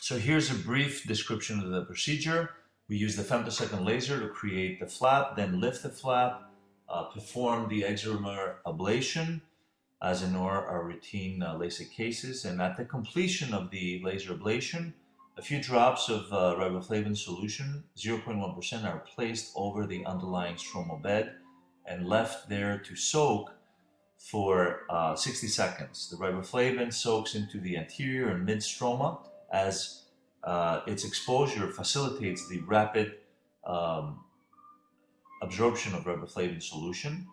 So here's a brief description of the procedure. We use the femtosecond laser to create the flap, then lift the flap, perform the extramural ablation as in our routine LASIK cases, and at the completion of the laser ablation, a few drops of riboflavin solution, 0.1%, are placed over the underlying stromal bed and left there to soak for 60 seconds. The riboflavin soaks into the anterior and mid stroma as its exposure facilitates the rapid absorption of riboflavin solution.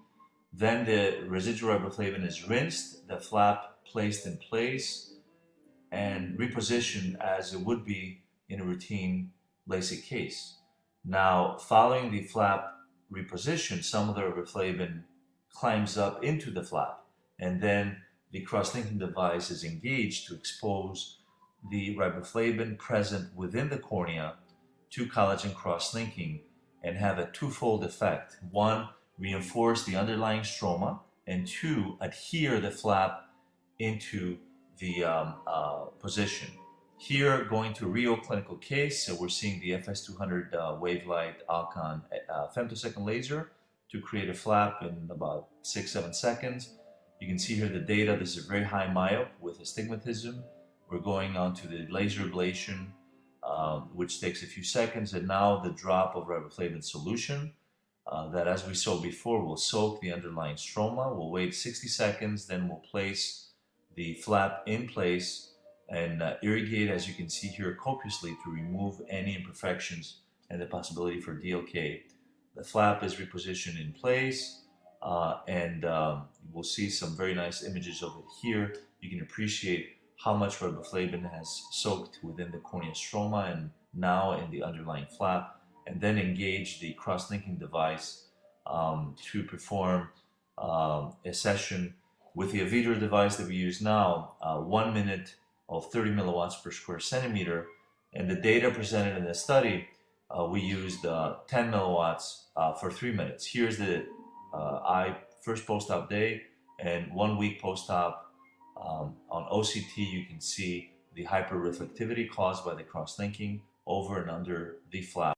Then the residual riboflavin is rinsed, the flap placed in place, and repositioned as it would be in a routine LASIK case. Now, following the flap reposition, some of the riboflavin climbs up into the flap, and then the cross-linking device is engaged to expose the riboflavin present within the cornea to collagen cross-linking and have a twofold effect. One, reinforce the underlying stroma, and two, adhere the flap into the position. Here, going to a real clinical case, so we're seeing the FS200 wavelight Alcon femtosecond laser to create a flap in about 6-7 seconds. You can see here the data. This is a very high myop with astigmatism. We're going on to the laser ablation, which takes a few seconds, and now the drop of riboflavin solution that, as we saw before, will soak the underlying stroma. We'll wait 60 seconds, then we'll place the flap in place and irrigate, as you can see here, copiously to remove any imperfections and the possibility for DLK. The flap is repositioned in place, and we'll see some very nice images of it here. You can appreciate how much riboflavin has soaked within the cornea stroma and now in the underlying flap, and then engage the cross-linking device to perform a session with the Avidor device that we use now, 1 minute of 30 milliwatts per square centimeter. And the data presented in the study, we used 10 milliwatts for 3 minutes. Here's the eye first post-op day, and 1 week post-op. On OCT, you can see the hyperreflectivity caused by the cross-linking over and under the flap.